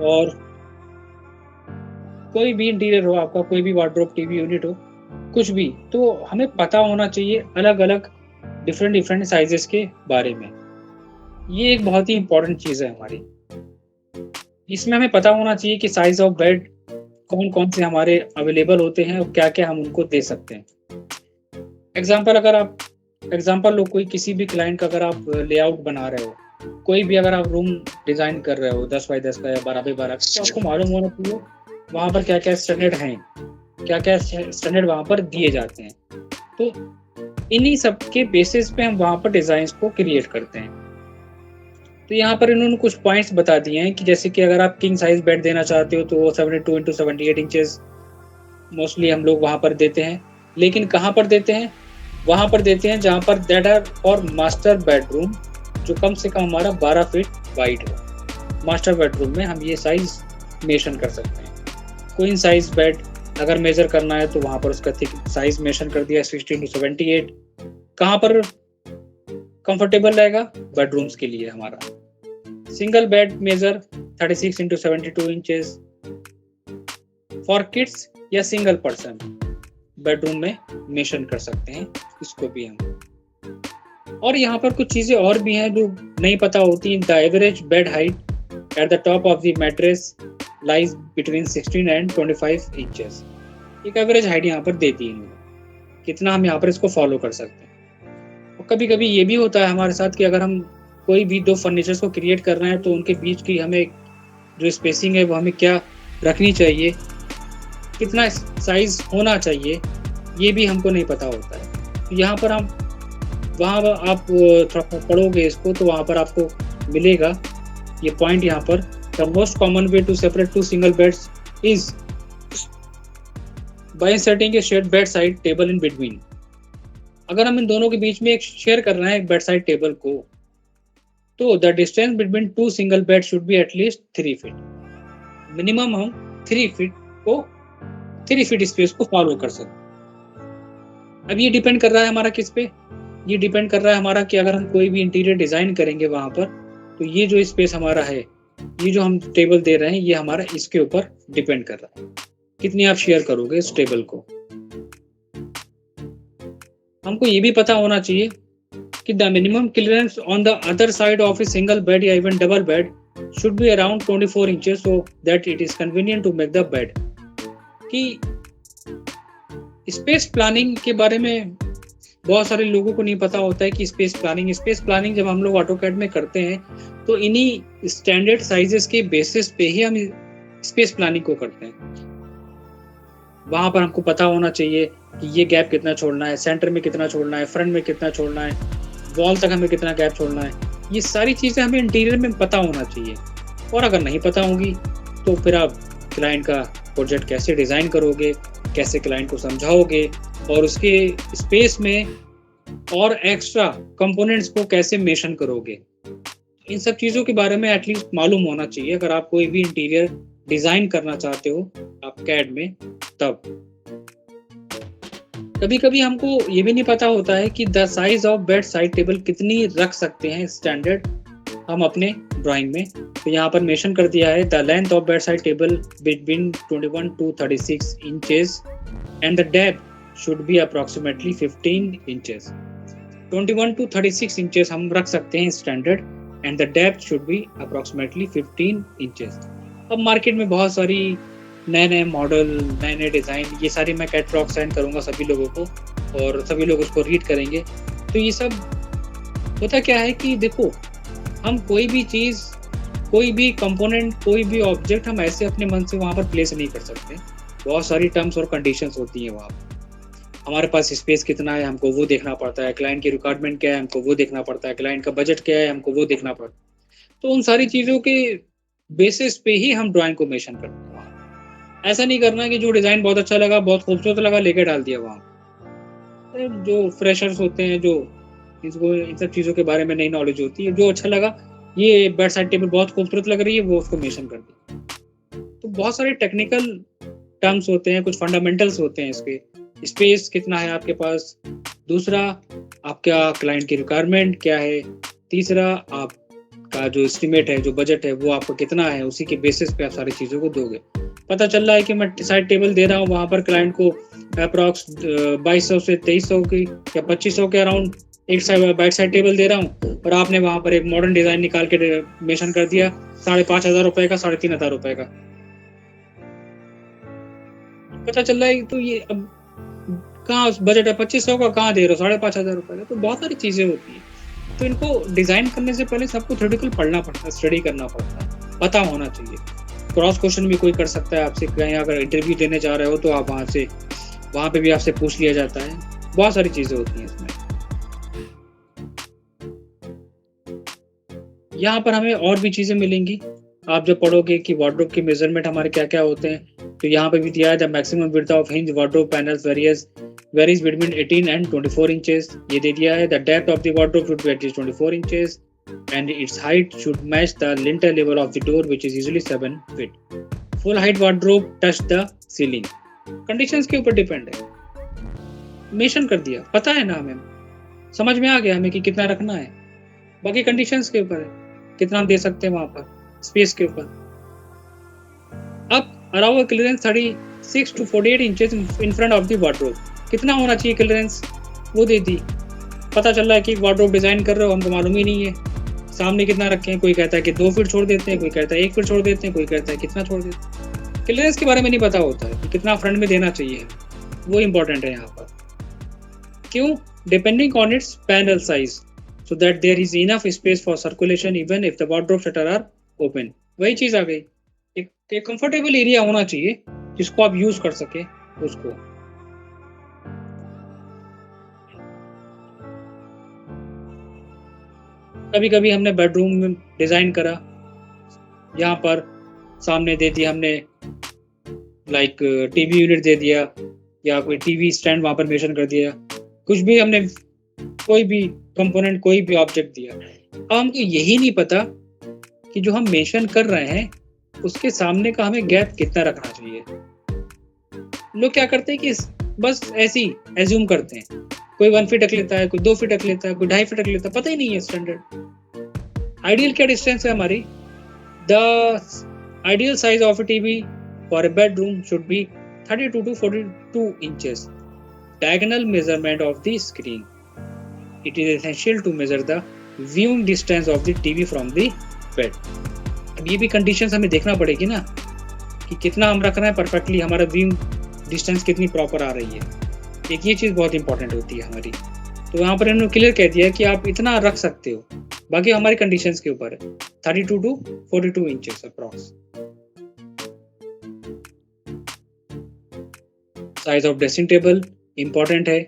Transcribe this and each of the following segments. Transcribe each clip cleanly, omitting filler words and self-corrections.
और कोई भी इंटीरियर हो आपका, कोई भी वार्डरोब, टीवी यूनिट हो, कुछ भी, तो हमें पता होना चाहिए अलग-अलग डिफरेंट साइजेस के बारे में। ये एक बहुत ही इम्पोर्टेंट चीज़ है हमारी। इसमें हमें पता होना चाहिए कि साइज़ ऑफ बेड कौन-कौन से हमारे अवेलेबल होते हैं और क्या-क्या हम उनको दे सकते हैं। एग्ज़ाम्पल लो, कोई किसी भी क्लाइंट का अगर आप लेआउट बना रहे हो, कोई भी अगर आप रूम डिज़ाइन कर रहे हो 10 बाय 10 का या 12 बाय 12 का, तो आपको मालूम होना चाहिए वहाँ पर क्या-क्या स्टैंडर्ड हैं, क्या-क्या स्टैंडर्ड वहाँ पर दिए जाते हैं। तो इन्हीं सब के बेसिस पे हम वहाँ पर डिज़ाइन्स को क्रिएट करते हैं। तो यहाँ पर इन्होंने कुछ पॉइंट्स बता दिए हैं कि जैसे कि अगर आप किंग साइज़ बेड देना चाहते हो तो वो 72 इंटू 78 इंचेस मोस्टली हम लोग वहाँ पर देते हैं। लेकिन कहाँ पर देते हैं? वहाँ पर देते हैं जहाँ पर that are for master bedroom, जो कम से कम हमारा 12 फीट वाइड हो। मास्टर बेडरूम में हम ये साइज़ मेंशन कर सकते हैं। क्वीन साइज़ बेड अगर मेज़र करना है तो वहाँ पर उसका थिक साइज़ मेंशन कर दिया 16 टू 78। कहाँ पर कंफर्टेबल रहेगा? बेडरूम्स के लिए हमारा। Single bed measure 36 into 72 inches for kids या सिंगल पर्सन बेडरूम में मेंशन कर सकते हैं इसको भी हम। और यहाँ पर कुछ चीज़ें और भी हैं जो नहीं पता होती। The average bed height at the top of the mattress lies between 16 and 25 inches. एक एवरेज हाइट यहाँ पर देती है इन्होंने, कितना हम यहाँ पर इसको फॉलो कर सकते हैं। और कभी कभी ये भी होता है हमारे साथ कि अगर हम कोई भी दो फर्नीचर्स को क्रिएट कर रहे हैं तो उनके बीच की हमें जो स्पेसिंग है वो हमें क्या रखनी चाहिए, कितना साइज होना चाहिए, ये भी हमको नहीं पता होता है। तो यहाँ पर हम वहाँ आप थोड़ा पढ़ोगे इसको तो वहाँ पर आपको मिलेगा ये पॉइंट। यहाँ पर the most common way to separate two single beds is by inserting a shared bed side table in between. अगर हम इन दोनों के बीच में एक शेयर कर रहे हैं एक बेड साइड टेबल को, तो the distance between two single bed should be at least 3 feet. Minimum हम 3 फीट स्पेस को फॉलो कर सकते हैं। अब ये डिपेंड कर रहा है हमारा किस पे? ये डिपेंड कर रहा है हमारा कि अगर हम कोई भी इंटीरियर डिजाइन करेंगे वहां पर, तो ये जो स्पेस हमारा है, ये जो हम टेबल दे रहे हैं, ये हमारा इसके ऊपर डिपेंड कर रहा है कितनी आप शेयर करोगे इस टेबल को। हमको ये भी पता होना चाहिए कि the minimum clearance on the other side of a single bed या even double bed should be around 24 inches so that it is convenient to make the bed. कि स्पेस प्लानिंग के बारे में बहुत सारे लोगों को नहीं पता होता है कि स्पेस प्लानिंग जब हम लोग ऑटोकैड में करते हैं तो इन्हीं स्टैंडर्ड साइजेस के बेसिस पे ही हम स्पेस प्लानिंग को करते हैं। वहां पर हमको पता होना चाहिए कि ये गैप कितना छोड़ना है, सेंटर में कितना छोड़ना है, फ्रंट में कितना छोड़ना है, वॉल तक हमें कितना गैप छोड़ना है। ये सारी चीज़ें हमें इंटीरियर में पता होना चाहिए। और अगर नहीं पता होंगी तो फिर आप क्लाइंट का प्रोजेक्ट कैसे डिज़ाइन करोगे, कैसे क्लाइंट को समझाओगे और उसके स्पेस में और एक्स्ट्रा कंपोनेंट्स को कैसे मेंशन करोगे। इन सब चीज़ों के बारे में एटलीस्ट मालूम होना चाहिए अगर आप कोई भी इंटीरियर डिज़ाइन करना चाहते हो आप कैड में। तब कभी कभी हमको ये भी नहीं पता होता है कि the size of bed side table कितनी रख सकते हैं स्टैंडर्ड हम अपने ड्राइंग में। तो यहाँ पर मेंशन कर दिया है the length of bed side table between 21 to 36 inches and the depth should be approximately 15 inches. 21 to 36 inches हम रख सकते हैं standard and the depth should be approximately 15 inches. अब मार्केट में बहुत सारी नए मॉडल, नए डिज़ाइन, ये सारी मैं कैटलॉग सेंड करूँगा सभी लोगों को और सभी लोग उसको रीड करेंगे। तो ये सब होता क्या है कि देखो, हम कोई भी चीज़, कोई भी कंपोनेंट, कोई भी ऑब्जेक्ट हम ऐसे अपने मन से वहाँ पर प्लेस नहीं कर सकते। बहुत सारी टर्म्स और कंडीशंस होती हैं वहाँ पर। हमारे पास स्पेस कितना है हमको वो देखना पड़ता है, क्लाइंट की रिक्वायरमेंट क्या है हमको वो देखना पड़ता है, क्लाइंट का बजट क्या है हमको वो देखना पड़ता है। तो उन सारी चीज़ों के बेसिस पे ही हम ड्राइंग को मेंशन करते हैं। ऐसा नहीं करना कि जो डिज़ाइन बहुत अच्छा लगा, बहुत खूबसूरत लगा, लेके डाल दिया वहाँ। जो फ्रेशर्स होते हैं, जो इसको इन सब चीज़ों के बारे में नई नॉलेज होती है, जो अच्छा लगा, ये बेड साइड टेबल बहुत खूबसूरत लग रही है, वो उसको मेंशन कर दिया। तो बहुत सारे टेक्निकल टर्म्स होते हैं, कुछ फंडामेंटल्स होते हैं इसके। स्पेस कितना है आपके पास, दूसरा आपका क्लाइंट की रिक्वायरमेंट क्या है, तीसरा आपका का जो एस्टिमेट है, जो बजट है, वो आपका कितना है, उसी के बेसिस पे आप सारी चीज़ों को दोगे। पता चल रहा है कि मैं साइड टेबल दे रहा हूँ, वहाँ पर क्लाइंट को अप्रॉक्स 2200 से 2300 की या 2500 के अराउंड एक बैक साइड टेबल दे रहा हूँ, और आपने वहाँ पर एक मॉडर्न डिज़ाइन निकाल के मेंशन कर दिया 5,500 रुपये का, 3,500 रुपये का। पता चल रहा है तो ये अब कहाँ बजट है 2500 का, कहाँ दे रहे हो 5,500 रुपये का। तो बहुत सारी चीज़ें होती हैं, तो इनको डिज़ाइन करने से पहले सबको थ्योरेटिकल पढ़ना पड़ता है, स्टडी करना पड़ता है, पता होना चाहिए। क्रॉस क्वेश्चन भी कोई कर सकता है आपसे, कहीं अगर इंटरव्यू देने जा रहे हो तो आप वहाँ पे भी आपसे पूछ लिया जाता है। बहुत सारी चीज़ें होती हैं इसमें। यहाँ पर हमें और भी चीज़ें मिलेंगी। आप जब पढ़ोगे कि वार्डरोब के मेजरमेंट हमारे क्या-क्या होते हैं, तो यहाँ पे भी दिया है the maximum width of hinge wardrobe panels varies between 18 and 24 inches. ये दे दिया है the depth of the wardrobe should be at least 24 inches and it's height should match the lintel level of the door which is usually 7 feet. Full height wardrobe touch the ceiling. Conditions के ऊपर depend है। Mention कर दिया, पता है ना हमें, समझ में आ गया हमें कि कितना रखना है। बाकी कंडीशंस के ऊपर है, कितना हम दे सकते हैं वहां पर, स्पेस के ऊपर। अब अराउ clearance 36 to 48 inches in front of the wardrobe. कितना होना चाहिए क्लियरेंस, वो दे दी। पता चल रहा है कि वार्डरोब डिजाइन कर रहे हो, हमको मालूम ही नहीं है सामने कितना रखें। कोई कहता है कि 2 फीट छोड़ देते हैं, कोई कहता है 1 फीट छोड़ देते हैं, कोई कहता है कितना छोड़ देते हैं। क्लियरेंस के बारे में नहीं पता होता है कि कितना फ्रंट में देना चाहिए, वो इंपॉर्टेंट है यहाँ पर। क्यों? Depending on it's panel size so that there is enough space for circulation even if the wardrobe shutter are open। वही चीज आ गई, एक कंफर्टेबल एरिया होना चाहिए जिसको आप यूज कर सके उसको। कभी कभी हमने बेडरूम में डिजाइन करा, यहाँ पर सामने दे दिया हमने लाइक टीवी यूनिट दे दिया या कोई टीवी स्टैंड वहां पर मेंशन कर दिया, कुछ भी हमने कोई भी कंपोनेंट, कोई भी ऑब्जेक्ट दिया। अब हमको यही नहीं पता कि जो हम मेंशन कर रहे हैं उसके सामने का हमें गैप कितना रखना चाहिए। लोग क्या करते हैं कि बस ऐसे ही एज्यूम करते हैं, कोई 1 फीट रख लेता है, कोई 2 फीट रख लेता है, कोई 2.5 फीट रख लेता है, पता ही नहीं है स्टैंडर्ड। आइडियल क्या डिस्टेंस है हमारी? The ideal size of A TV for a bedroom should be 32 to 42 inches diagonal measurement of the screen। It is essential to measure the viewing distance of the TV from the bed। अब ये भी conditions हमें देखना पड़ेगी ना कि कितना हम रख रहे हैं परफेक्टली, हमारा व्यूइंग डिस्टेंस कितनी प्रॉपर आ रही है। एक ये चीज़ बहुत इंपॉर्टेंट होती है हमारी। तो यहाँ पर इन्होंने क्लियर कह दिया है कि आप इतना रख सकते हो, बाकी हमारी कंडीशंस के ऊपर है। 32 to 42 inches approx. Size of dressing table important है,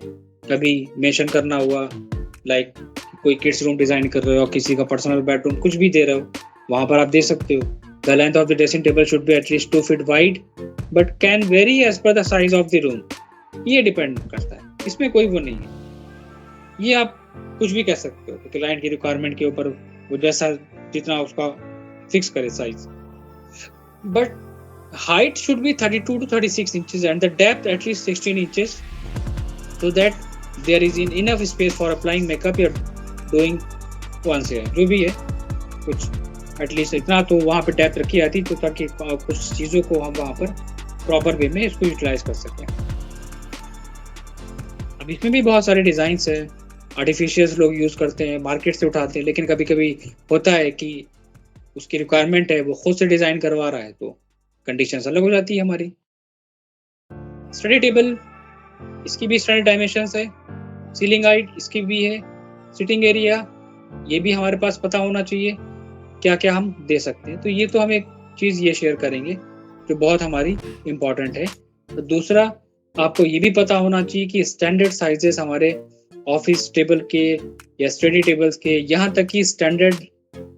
कभी मेंशन करना हुआ लाइक कोई किड्स रूम डिजाइन कर रहे हो, किसी का पर्सनल बेडरूम, कुछ भी दे रहे हो, वहां पर आप दे सकते हो। The length of the dressing table should be at least 2 feet wide but can vary as per the size of the room. ये डिपेंड करता है, इसमें कोई वो नहीं है। ये आप कुछ भी कह सकते हो, क्लाइंट की रिक्वायरमेंट के ऊपर वो जैसा जितना उसका फिक्स करे size. But height should be 32 to 36 inches and the depth at least 16 inches so that there is enough space for applying makeup or doing once hair। जो भी है कुछ एटलीस्ट इतना तो वहाँ पे डेप्थ रखी जाती तो ताकि कुछ चीज़ों को हम वहाँ पर प्रॉपर वे में इसको यूटिलाइज कर सकें। अब इसमें भी बहुत सारे डिज़ाइंस हैं, आर्टिफिशियल्स लोग यूज़ करते हैं, मार्केट से उठाते हैं, लेकिन कभी कभी होता है कि उसकी रिक्वायरमेंट है, वो खुद से डिज़ाइन करवा रहा है तो कंडीशंस अलग हो जाती है हमारी। स्टडी टेबल, इसकी भी स्टैंडर्ड डायमेंशंस है। सीलिंग हाइट इसकी भी है। सिटिंग एरिया ये भी हमारे पास पता होना चाहिए क्या क्या हम दे सकते हैं। तो ये तो हम एक चीज़ ये शेयर करेंगे जो बहुत हमारी इम्पॉर्टेंट है। तो दूसरा आपको ये भी पता होना चाहिए कि स्टैंडर्ड साइजेस हमारे ऑफिस टेबल के या स्टडी टेबल्स के, यहाँ तक कि स्टैंडर्ड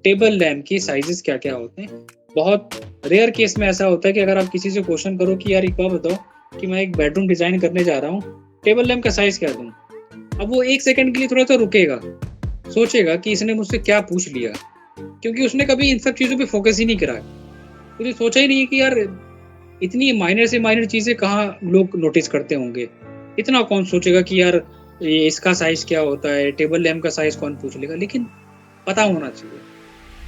टेबल लैम्प की साइजेस क्या क्या होते हैं। बहुत रेयर केस में ऐसा होता है कि अगर आप किसी से क्वेश्चन करो कि यार एक बार बताओ कि मैं एक बेडरूम डिजाइन करने जा रहा हूँ, टेबल लैम्प का साइज क्या दूं, अब वो 1 सेकंड के लिए थोड़ा सा रुकेगा, सोचेगा कि इसने मुझसे क्या पूछ लिया, क्योंकि उसने कभी इन सब चीज़ों पे फोकस ही नहीं करा। उसने सोचा ही नहीं है कि यार इतनी माइनर से माइनर चीज़ें कहाँ लोग नोटिस करते होंगे। इतना कौन सोचेगा कि यार इसका साइज क्या होता है, टेबल लैम्प का साइज कौन पूछ लेगा। लेकिन पता होना चाहिए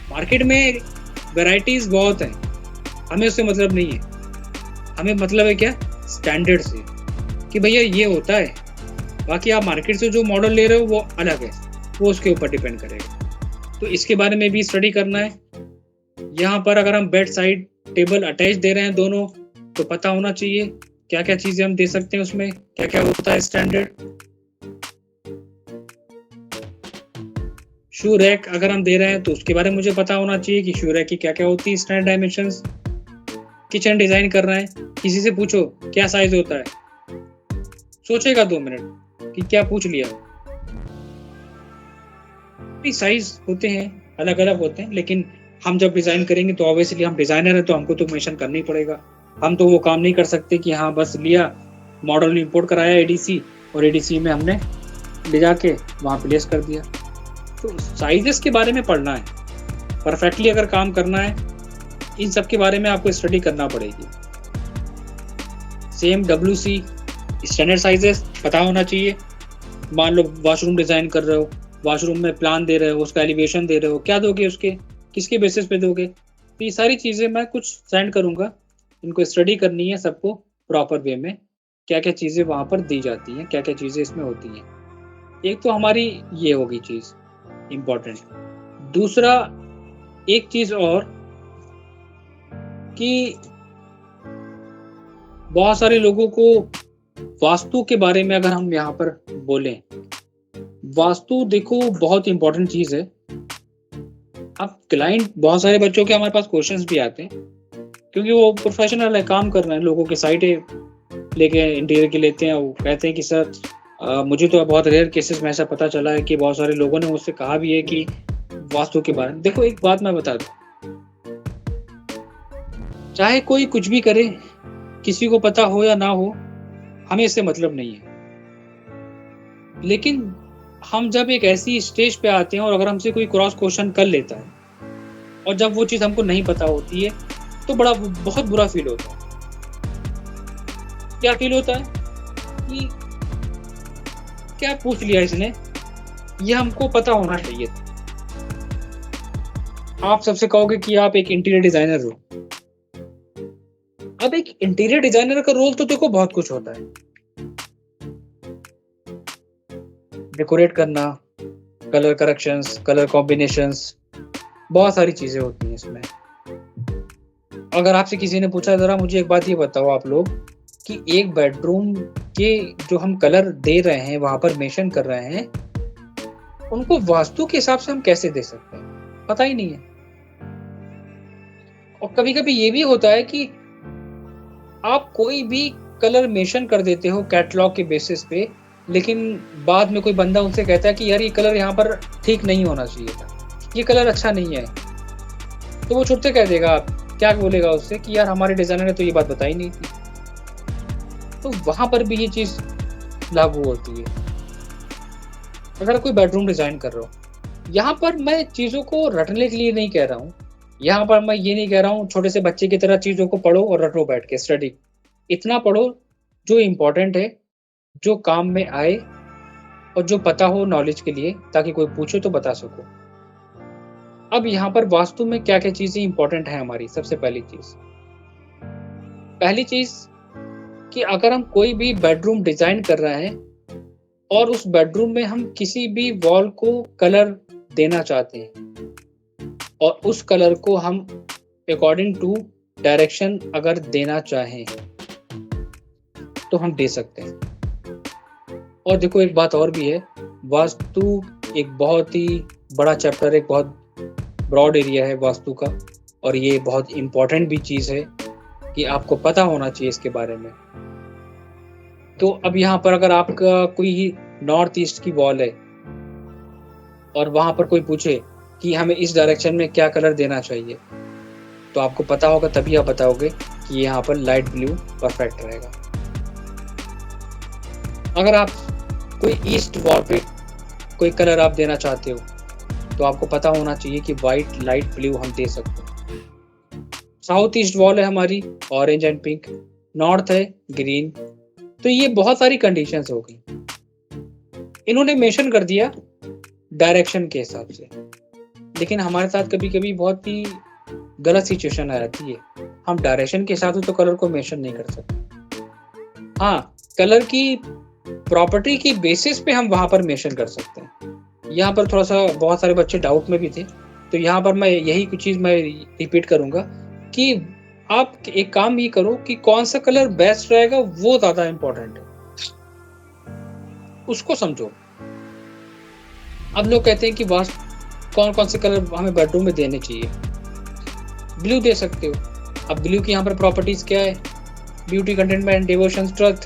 मार्केट में वैरायटीज बहुत हैं, हमें उससे मतलब नहीं है। हमें मतलब है क्या, स्टैंडर्ड से, कि भैया ये होता है। बाकी आप मार्केट से जो मॉडल ले रहे हो वो अलग है, वो उसके ऊपर डिपेंड करेगा। तो इसके बारे में भी स्टडी करना है। यहाँ पर अगर हम बेड साइड टेबल अटैच दे रहे हैं दोनों, तो पता होना चाहिए क्या क्या चीजें हम दे सकते हैं उसमें, क्या क्या होता है स्टैंडर्ड। शू रैक अगर हम दे रहे हैं तो उसके बारे में मुझे पता होना चाहिए कि शू रैक की क्या क्या होती है स्टैंडर्ड डायमेंशंस। किचन डिजाइन कर रहे हैं, किसी से पूछो क्या साइज होता है, सोचेगा 2 मिनट कि क्या पूछ लिया। साइज होते हैं, अलग अलग होते हैं, लेकिन हम जब डिजाइन करेंगे तो ऑब्वियसली हम डिजाइनर हैं, तो हमको तो मेंशन करना ही पड़ेगा। हम तो वो काम नहीं कर सकते कि हाँ बस लिया मॉडल इंपोर्ट कराया एडीसी और एडीसी में हमने ले जाके वहाँ प्लेस कर दिया। तो साइजेस के बारे में पढ़ना है, परफेक्टली अगर काम करना है इन सब के बारे में आपको स्टडी करना पड़ेगी। सेम WC स्टैंडर्ड साइजेस पता होना चाहिए। मान लो वॉशरूम डिजाइन कर रहे हो, वॉशरूम में प्लान दे रहे हो, उसका एलिवेशन दे रहे हो, क्या दोगे उसके, किसके बेसिस पे दोगे। तो ये सारी चीज़ें मैं कुछ सेंड करूँगा, इनको स्टडी करनी है सबको प्रॉपर वे में, क्या क्या चीज़ें वहाँ पर दी जाती हैं, क्या क्या चीज़ें इसमें होती हैं। एक तो हमारी ये होगी चीज़ इम्पोर्टेंट। दूसरा एक चीज़ और कि बहुत सारे लोगों को वास्तु के बारे में अगर हम यहाँ पर बोलें, वास्तु देखो बहुत इंपॉर्टेंट चीज है। अब क्लाइंट, बहुत सारे बच्चों के हमारे पास क्वेश्चंस भी आते हैं, क्योंकि वो प्रोफेशनल है, काम कर रहे हैं, लोगों के साइटें लेके इंटीरियर के लेते हैं। वो कहते हैं कि सर मुझे तो बहुत रेयर केसेस में ऐसा पता चला है कि बहुत सारे लोगों ने मुझसे कहा भी है कि वास्तु के बारे में। देखो एक बात मैं बता दूं, चाहे कोई कुछ भी करे, किसी को पता हो या ना हो, हमें इससे मतलब नहीं है। लेकिन हम जब एक ऐसी स्टेज पे आते हैं और अगर हमसे कोई क्रॉस क्वेश्चन कर लेता है और जब वो चीज़ हमको नहीं पता होती है, तो बहुत बुरा फील होता है। क्या फील होता है कि क्या पूछ लिया इसने, ये हमको पता होना चाहिए था। आप सबसे कहोगे कि आप एक इंटीरियर डिजाइनर हो। अब एक इंटीरियर डिजाइनर का रोल तो देखो बहुत कुछ होता है, डेकोरेट करना, कलर करेक्शंस, कलर कॉम्बिनेशंस, बहुत सारी चीजें होती हैं इसमें। अगर आपसे किसी ने पूछा जरा मुझे एक बात ये बताओ आप लोग कि एक बेडरूम के जो हम कलर दे रहे हैं, वहां पर मेंशन कर रहे हैं, उनको वास्तु के हिसाब से हम कैसे दे सकते हैं, पता ही नहीं है। और कभी कभी ये भी होता है कि आप कोई भी कलर मेंशन कर देते हो कैटलॉग के बेसिस पे, लेकिन बाद में कोई बंदा उनसे कहता है कि यार ये कलर यहाँ पर ठीक नहीं होना चाहिए था, ये कलर अच्छा नहीं है, तो वो छुट्टे कह देगा। आप क्या बोलेगा उससे कि यार हमारे डिजाइनर ने तो ये बात बताई नहीं थी। तो वहां पर भी ये चीज लागू होती है अगर कोई बेडरूम डिजाइन कर रहा हो। यहाँ पर मैं चीजों को रटने के लिए नहीं कह रहा हूँ, यहाँ पर मैं ये नहीं कह रहा हूँ छोटे से बच्चे की तरह चीजों को पढ़ो और रटो बैठ के स्टडी। इतना पढ़ो जो इम्पोर्टेंट है, जो काम में आए और जो पता हो नॉलेज के लिए, ताकि कोई पूछे तो बता सको। अब यहाँ पर वास्तु में क्या क्या चीजें इंपॉर्टेंट है हमारी। सबसे पहली चीज कि अगर हम कोई भी बेडरूम डिजाइन कर रहे हैं और उस बेडरूम में हम किसी भी वॉल को कलर देना चाहते हैं और उस कलर को हम अकॉर्डिंग टू डायरेक्शन अगर देना चाहें तो हम दे सकते हैं। और देखो एक बात और भी है, वास्तु एक बहुत ही बड़ा चैप्टर, एक बहुत ब्रॉड एरिया है वास्तु का, और ये बहुत इम्पोर्टेंट भी चीज़ है कि आपको पता होना चाहिए इसके बारे में। तो अब यहाँ पर अगर आपका कोई नॉर्थ ईस्ट की वॉल है और वहाँ पर कोई पूछे कि हमें इस डायरेक्शन में क्या कलर देना चाहिए, तो आपको पता होगा, तभी आप बताओगे कि यहाँ पर लाइट ब्लू परफेक्ट रहेगा। अगर आप कोई ईस्ट वॉल पे कोई कलर आप देना चाहते हो तो आपको पता होना चाहिए कि वाइट लाइट ब्लू हम दे सकते हैं। साउथ ईस्ट वॉल है हमारी ऑरेंज एंड पिंक, नॉर्थ है ग्रीन। तो ये बहुत सारी कंडीशंस हो गई, इन्होंने मेंशन कर दिया डायरेक्शन के हिसाब से। लेकिन हमारे साथ कभी-कभी बहुत ही गलत सिचुएशन आ जाती है। हम डायरेक्शन के हिसाब से तो कलर को मेंशन नहीं कर सकते। हाँ, कलर की प्रॉपर्टी की बेसिस पे हम वहाँ पर मेंशन कर सकते हैं। यहाँ पर थोड़ा-सा बहुत सारे बच्चे डाउट में भी थे, तो यहाँ पर मैं यही कुछ चीज़ मैं रिपीट करूँगा कि आप एक काम ये करो कि कौन-सा कलर बेस्ट रहेगा वो ज़्यादा इम्पोर्टेंट है। उसको समझो। अब लोग कहते हैं कि कौन-कौन से कलर हमें बेडरूम में देने चाहिए। ब्लू दे सकते हो। अब ब्लू की यहाँ पर प्रॉपर्टीज़ क्या है? ब्यूटी, कंटेंटमेंट, डिवोशन, ट्रस्ट,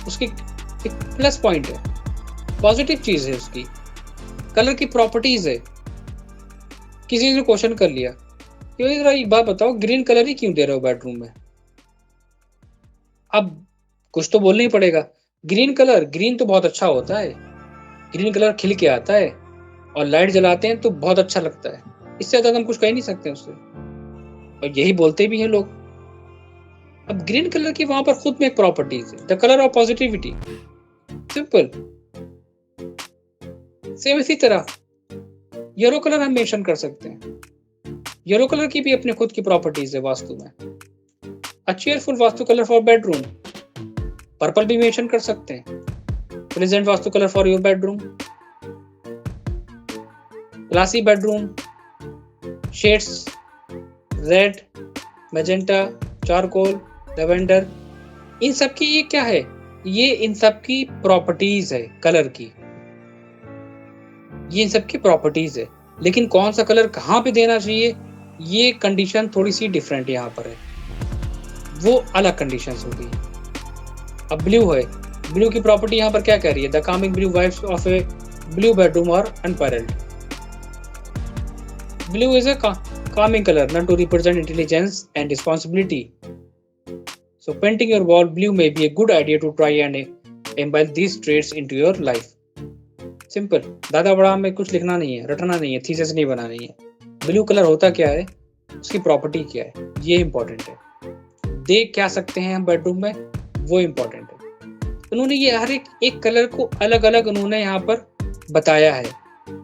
उसकी एक प्लस पॉइंट है, पॉजिटिव चीज़ है उसकी, कलर की प्रॉपर्टीज़ है। किसी ने क्वेश्चन कर लिया कि ज़रा एक बात बताओ, ग्रीन कलर ही क्यों दे रहे हो बेडरूम में? अब कुछ तो बोलना ही पड़ेगा। ग्रीन तो बहुत अच्छा होता है। ग्रीन कलर खिल के आता है और लाइट जलाते हैं तो बहुत अच्छा लगता है। इससे ज़्यादा हम कुछ कह नहीं सकते उससे, और यही बोलते भी हैं लोग। अब ग्रीन कलर की वहाँ पर खुद में एक प्रॉपर्टीज़ है, the colour of positivity, simple. Same इसी तरह येलो कलर हम मेंशन कर सकते हैं। येलो कलर की भी अपने खुद की प्रॉपर्टीज़ है वास्तु में। A cheerful vastu colour for bedroom, purple भी मेंशन कर सकते हैं। Pleasant vastu colour for your bedroom, classy bedroom, shades red, magenta, charcoal, lavender, इन सब की ये क्या है? ये इन सब की प्रॉपर्टीज है कलर की। ये इन सब की प्रॉपर्टीज है, लेकिन कौन सा कलर कहाँ पे देना चाहिए, ये कंडीशन थोड़ी सी डिफरेंट यहाँ पर है। वो अलग कंडीशंस होगी। अब ब्लू है, ब्लू की प्रॉपर्टी यहाँ पर क्या कह रही है? The calming blue vibes of a blue bedroom और unparalleled. Blue is a calming color meant to represent intelligence and responsibility. So painting your wall blue may be a good idea to try and embed these traits into your life. Simple. ज़्यादा बड़ा हमें कुछ लिखना नहीं है, रटना नहीं है, थीसिस नहीं बनानी है। ब्लू कलर होता क्या है, उसकी प्रॉपर्टी क्या है, ये इंपॉर्टेंट है। देख क्या सकते हैं हम बेडरूम में, वो इम्पोर्टेंट है। उन्होंने ये हर एक कलर को अलग अलग उन्होंने यहाँ पर बताया है,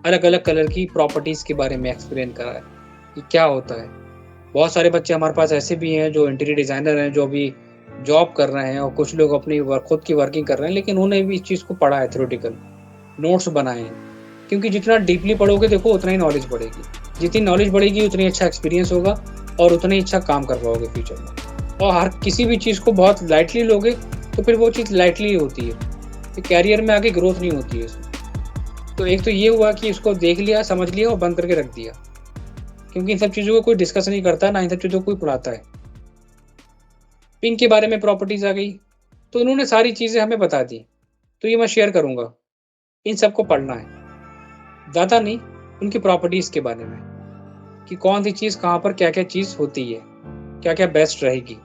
अलग अलग कलर की प्रॉपर्टीज़ के बारे में एक्सप्लेन करा है कि क्या होता है। बहुत सारे बच्चे हमारे पास ऐसे भी हैं जो इंटीरियर डिज़ाइनर हैं, जो अभी जॉब कर रहे हैं, और कुछ लोग अपनी खुद की वर्किंग कर रहे हैं, लेकिन उन्होंने भी इस चीज़ को पढ़ा है, थ्योरेटिकल नोट्स बनाए हैं। क्योंकि जितना डीपली पढ़ोगे देखो, उतना ही नॉलेज बढ़ेगी। जितनी नॉलेज बढ़ेगी उतनी अच्छा एक्सपीरियंस होगा और उतना ही अच्छा काम कर पाओगे फ्यूचर में। और हर किसी भी चीज़ को बहुत लाइटली लोगे तो फिर वो चीज़ लाइटली ही होती है, तो कैरियर में आगे ग्रोथ नहीं होती है इसमें। तो एक तो ये हुआ कि इसको देख लिया, समझ लिया और बंद करके रख दिया, क्योंकि इन सब चीज़ों को कोई डिस्कस नहीं करता, ना इन सब चीज़ों को कोई पढ़ाता है। पिंक के बारे में प्रॉपर्टीज़ आ गई, तो इन्होंने सारी चीज़ें हमें बता दी, तो ये मैं शेयर करूँगा। इन सबको पढ़ना है, ज़्यादा नहीं, उनकी प्रॉपर्टीज़ के बारे में कि कौन सी चीज़ कहाँ पर क्या-क्या चीज़ होती है, क्या-क्या बेस्ट रहेगी,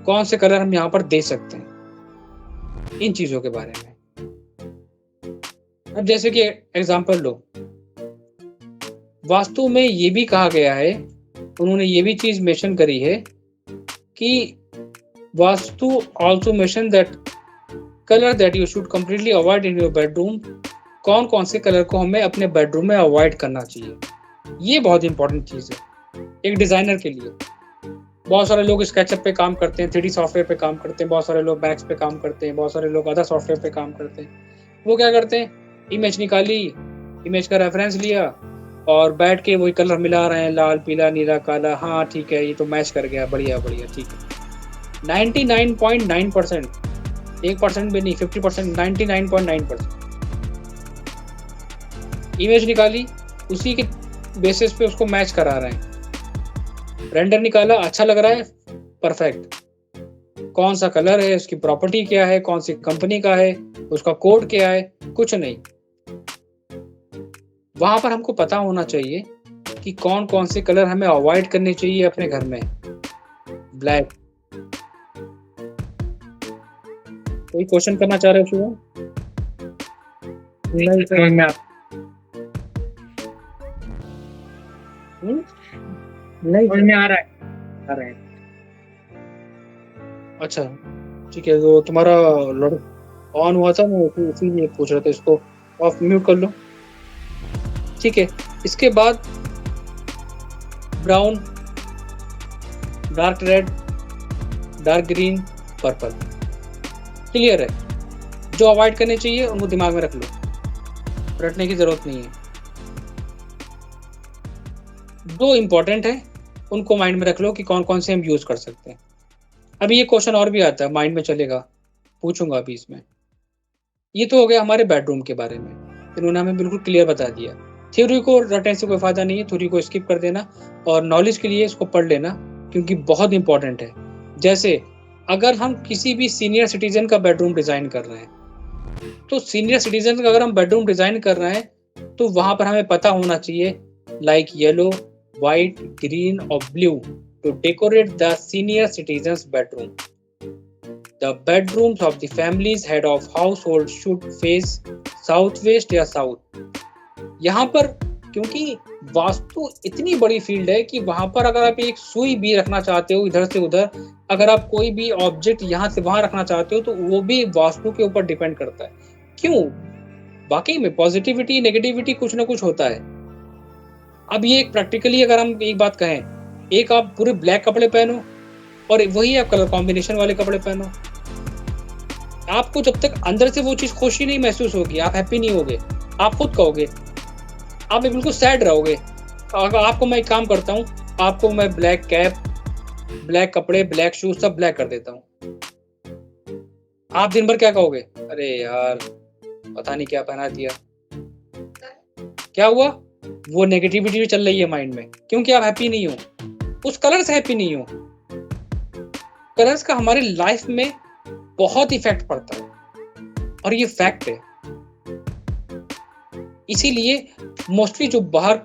कौन से कलर हम यहाँ पर दे सकते हैं, इन चीज़ों के बारे में। अब जैसे कि एग्ज़ाम्पल लो, वास्तु में ये भी कहा गया है, उन्होंने ये भी चीज़ मेंशन करी है कि vastu also mention that colour that you should completely avoid in your bedroom, कौन-कौन से कलर को हमें अपने बेडरूम में अवॉइड करना चाहिए। ये बहुत इंपॉर्टेंट चीज़ है एक डिज़ाइनर के लिए। बहुत सारे लोग स्केचअप पे काम करते हैं, 3D सॉफ्टवेयर पे काम करते हैं, बहुत सारे लोग मैक्स पे काम करते हैं, बहुत सारे लोग अदर सॉफ्टवेयर पे काम करते हैं। वो क्या करते हैं, इमेज निकाली, इमेज का रेफरेंस लिया और बैठ के वही कलर मिला रहे हैं, लाल, पीला, नीला, काला। हाँ ठीक है, ये तो मैच कर गया, बढ़िया बढ़िया, ठीक है। 99.9%, 1% भी नहीं, 50%, 99.9% इमेज निकाली, उसी के बेसिस पे उसको मैच करा रहे हैं। रेंडर निकाला, अच्छा लग रहा है, परफेक्ट। कौन सा कलर है, उसकी प्रॉपर्टी क्या है, कौन सी कंपनी का है, उसका कोड क्या है, कुछ नहीं। वहां पर हमको पता होना चाहिए कि कौन कौन से कलर हमें अवॉइड करने चाहिए अपने घर में। ब्लैक। कोई क्वेश्चन करना चाह रहे हो शुभम? नहीं समझ में नहीं समझ में आ रहा है। अच्छा ठीक है, तो तुम्हारा ऑन हुआ था, मैं इसीलिए पूछ रहा था, इसको ऑफ म्यूट कर लो। ठीक है। इसके बाद brown, dark red, dark green, purple. Clear है? जो अवॉइड करने चाहिए उनको दिमाग में रख लो, रटने की जरूरत नहीं है। जो इंपॉर्टेंट है उनको माइंड में रख लो कि कौन कौन से हम यूज कर सकते हैं। अभी ये क्वेश्चन और भी आता है, माइंड में चलेगा, पूछूंगा अभी इसमें। ये तो हो गया हमारे बेडरूम के बारे में, इन्होंने हमें बिल्कुल क्लियर बता दिया। थ्योरी को रटने से कोई फायदा नहीं है, थ्योरी को स्किप कर देना और नॉलेज के लिए इसको पढ़ लेना, क्योंकि बहुत इंपॉर्टेंट है। जैसे अगर हम किसी भी सीनियर सिटीजन का बेडरूम डिजाइन कर रहे हैं, तो सीनियर सिटीजन का अगर हम बेडरूम डिजाइन कर रहे हैं तो वहां पर हमें पता होना चाहिए लाइक येलो, व्हाइट, ग्रीन और blue to decorate the senior citizens bedroom. The bedrooms of the family's head of household should face southwest या साउथ। यहाँ पर क्योंकि वास्तु इतनी बड़ी फील्ड है कि वहां पर अगर आप एक सुई भी रखना चाहते हो इधर से उधर, अगर आप कोई भी ऑब्जेक्ट यहाँ से वहां रखना चाहते हो तो वो भी वास्तु के ऊपर डिपेंड करता है। क्यों? वाकई में पॉजिटिविटी नेगेटिविटी कुछ ना कुछ होता है। अब ये एक प्रैक्टिकली अगर हम एक बात कहें, एक आप पूरे ब्लैक कपड़े पहनो और वही आप कलर कॉम्बिनेशन वाले कपड़े पहनो, आपको जब तक अंदर से वो चीज खुशी नहीं महसूस होगी, आप हैप्पी नहीं होगे, आप खुद कहोगे, आप बिल्कुल सैड रहोगे। अगर आपको मैं एक काम करता हूँ, आपको मैं ब्लैक कैप, ब्लैक कपड़े, ब्लैक शूज सब ब्लैक कर देता हूँ, आप दिन भर क्या कहोगे? अरे यार पता नहीं क्या पहना दिया। क्या हुआ? वो नेगेटिविटी चल रही है माइंड में, क्योंकि आप हैप्पी नहीं हो, उस कलर से हैप्पी नहीं हो। कलर्स का हमारी लाइफ में बहुत इफेक्ट पड़ता है और ये फैक्ट है। इसीलिए मोस्टली जो बाहर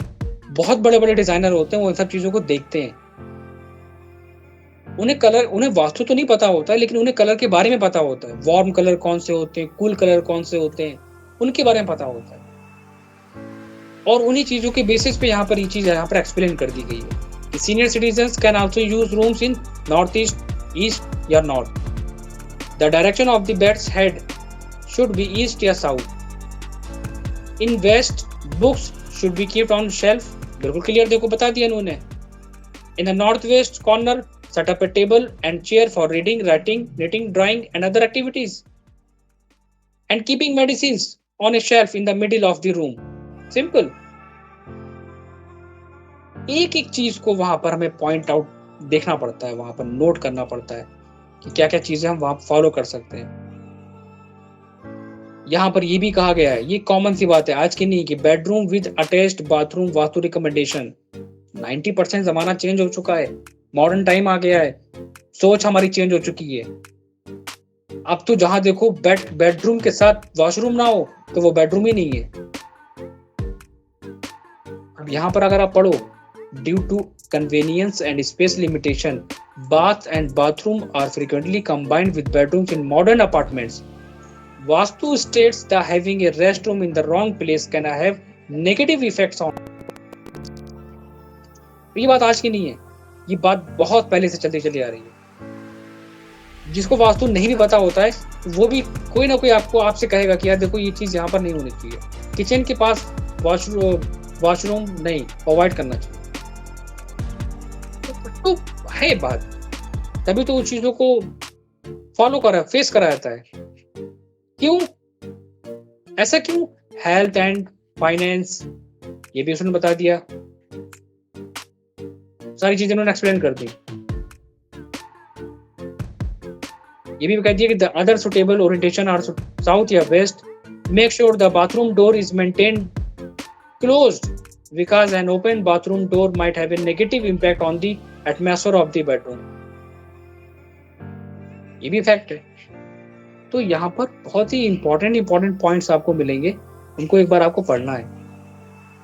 बहुत बड़े बड़े डिजाइनर होते हैं वो इन सब चीजों को देखते हैं। उन्हें वास्तु तो नहीं पता होता है, लेकिन उन्हें कलर के बारे में पता होता है। वार्म कलर कौन से होते हैं, कूल कलर कौन से होते हैं, उनके बारे में पता होता है। और उन्हीं चीजों के बेसिस पे यहाँ पर ये चीज यहाँ पर एक्सप्लेन कर दी गई है कि senior citizens can also use rooms in north east, east या north. The direction of the bed's head should be east या south. In west, books should be kept on shelf. बिल्कुल क्लियर, देखो बता दिया इन्होंने। In the northwest corner, set up a table and chair for reading, writing, knitting, drawing and other activities. And keeping medicines on a shelf in the middle of the room. Simple. एक एक चीज को वहां पर हमें point out देखना पड़ता है, वहां पर नोट करना पड़ता है कि क्या क्या चीजें हम वहां फॉलो कर सकते हैं। यहाँ पर ये भी कहा गया है, ये कॉमन सी बात है आज की नहीं, कि bedroom with attached bathroom vastu recommendation. 90% जमाना चेंज हो चुका है, मॉडर्न टाइम आ गया है, सोच हमारी चेंज हो चुकी है। अब तो जहां देखो बेडरूम के साथ वॉशरूम ना हो तो वो बेडरूम ही नहीं है। अब यहाँ पर अगर आप पढ़ो, due to convenience and space limitation, bath and bathroom are frequently combined with bedrooms in modern apartments. Vastu states that having a restroom in the wrong place can have negative effects on. ये बात आज की नहीं है, ये बात बहुत पहले से चलती चली आ रही है। जिसको वास्तु नहीं भी पता होता है वो भी कोई ना कोई आपसे कहेगा कि यार देखो ये चीज यहाँ पर नहीं होनी चाहिए, किचन के पास वॉशरूम नहीं, अवॉइड करना चाहिए। तो है बात, तभी तो उन चीजों को फॉलो फेस करा जाता है। क्यों ऐसा? क्यों? हेल्थ एंड फाइनेंस, ये भी उसने बता दिया, सारी चीजें उन्होंने एक्सप्लेन कर दी। ये भी कह दिया कि the other suitable orientation are south या west. Make sure the bathroom door is maintained closed because an open bathroom door might have a negative impact on the atmosphere of the bedroom. ये भी fact है। तो यहाँ पर बहुत ही important points आपको मिलेंगे, उनको एक बार आपको पढ़ना है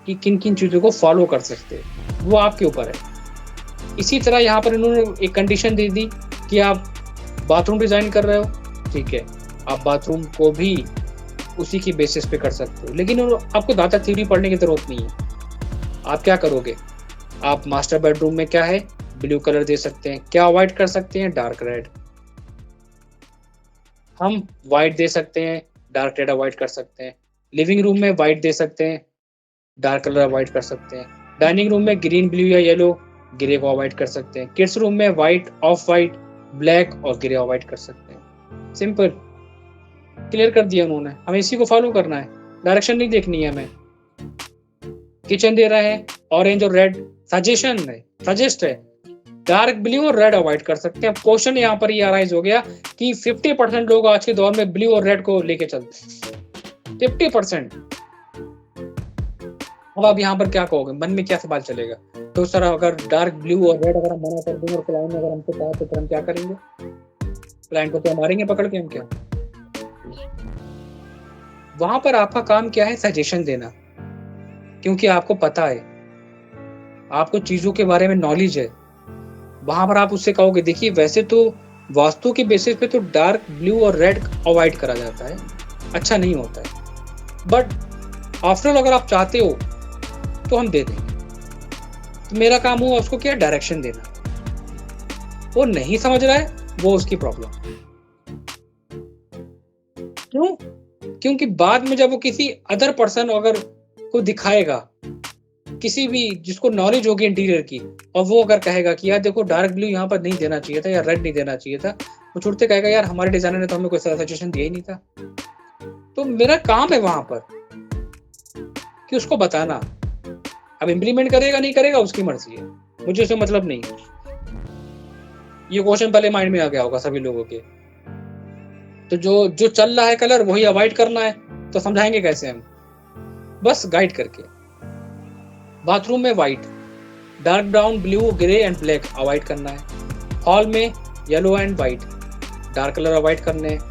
कि किन किन चीजों को फॉलो कर सकते हैं, वो आपके ऊपर है। इसी तरह यहाँ पर इन्होंने एक कंडीशन दे दी कि आप बाथरूम डिजाइन कर रहे हो, ठीक है, आप बाथरूम को भी उसी की बेसिस पे कर सकते हो, लेकिन आपको ज्यादा थ्योरी पढ़ने की जरूरत नहीं है। आप क्या करोगे? आप मास्टर बेडरूम में क्या है, ब्लू कलर दे सकते हैं, क्या अवॉइड कर सकते हैं, डार्क रेड। हम व्हाइट दे सकते हैं, डार्क रेड अवॉइड कर सकते हैं। लिविंग रूम में व्हाइट दे सकते हैं, डार्क कलर अवॉइड कर सकते हैं। डाइनिंग रूम में ग्रीन, ब्लू या येलो, ग्रे को अवॉइड कर सकते हैं। किड्स रूम में व्हाइट, ऑफ वाइट, ब्लैक और ग्रे अवॉइड कर सकते हैं। सिंपल, क्लियर कर दिया उन्होंने। हमें इसी को फॉलो करना है, डायरेक्शन नहीं देखनी है हमें। किचन दे रहा है ऑरेंज और रेड, सजेशन है, सजेस्ट है। डार्क ब्लू और रेड अवॉइड कर सकते हैं। क्वेश्चन यहाँ पर ये अराइज हो गया कि 50% लोग आज के दौर में ब्लू और रेड को लेके चलते हैं, 50%। अब आप यहाँ पर क्या कहोगे, मन में क्या सवाल चलेगा? तो सर अगर डार्क ब्लू और रेड अगर हम मना कर देंगे और क्लाइंट ने अगर हमसे कहा तो फिर हम क्या करेंगे? क्लाइंट को तो मारेंगे पकड़ के हम क्या? वहां पर आपका काम क्या है? सजेशन देना, क्योंकि आपको पता है, आपको चीजों के बारे में नॉलेज है। वहां पर आप उससे कहोगे देखिए वैसे तो वास्तु के बेसिस पे तो डार्क ब्लू और रेड अवॉइड करा जाता है, अच्छा नहीं होता है, बट आफ्टर ऑल अगर आप चाहते हो तो हम दे देंगे। तो मेरा काम हुआ उसको क्या, डायरेक्शन देना। वो नहीं समझ रहा है, वो उसकी प्रॉब्लम। क्यों? क्योंकि बाद में जब वो किसी अदर पर्सन अगर को दिखाएगा, किसी भी जिसको नॉलेज होगी इंटीरियर की, और वो अगर कहेगा कि यार देखो डार्क ब्लू यहाँ पर नहीं देना चाहिए था या रेड नहीं देना चाहिए था, वो छुड़ते कहेगा यार हमारे डिजाइनर ने तो हमें कोई सजेशन दिया ही नहीं था। तो मेरा काम है वहां पर कि उसको बताना। अब इम्प्लीमेंट करेगा नहीं करेगा उसकी मर्जी है, मुझे उससे मतलब नहीं है। ये क्वेश्चन पहले माइंड में आ गया होगा सभी लोगों के। तो जो जो चल रहा है कलर वही अवॉइड करना है, तो समझाएंगे कैसे हम? बस गाइड करके। बाथरूम में white, dark brown, blue, grey and black avoid करना है। हॉल में yellow and white, dark colour avoid करने हैं।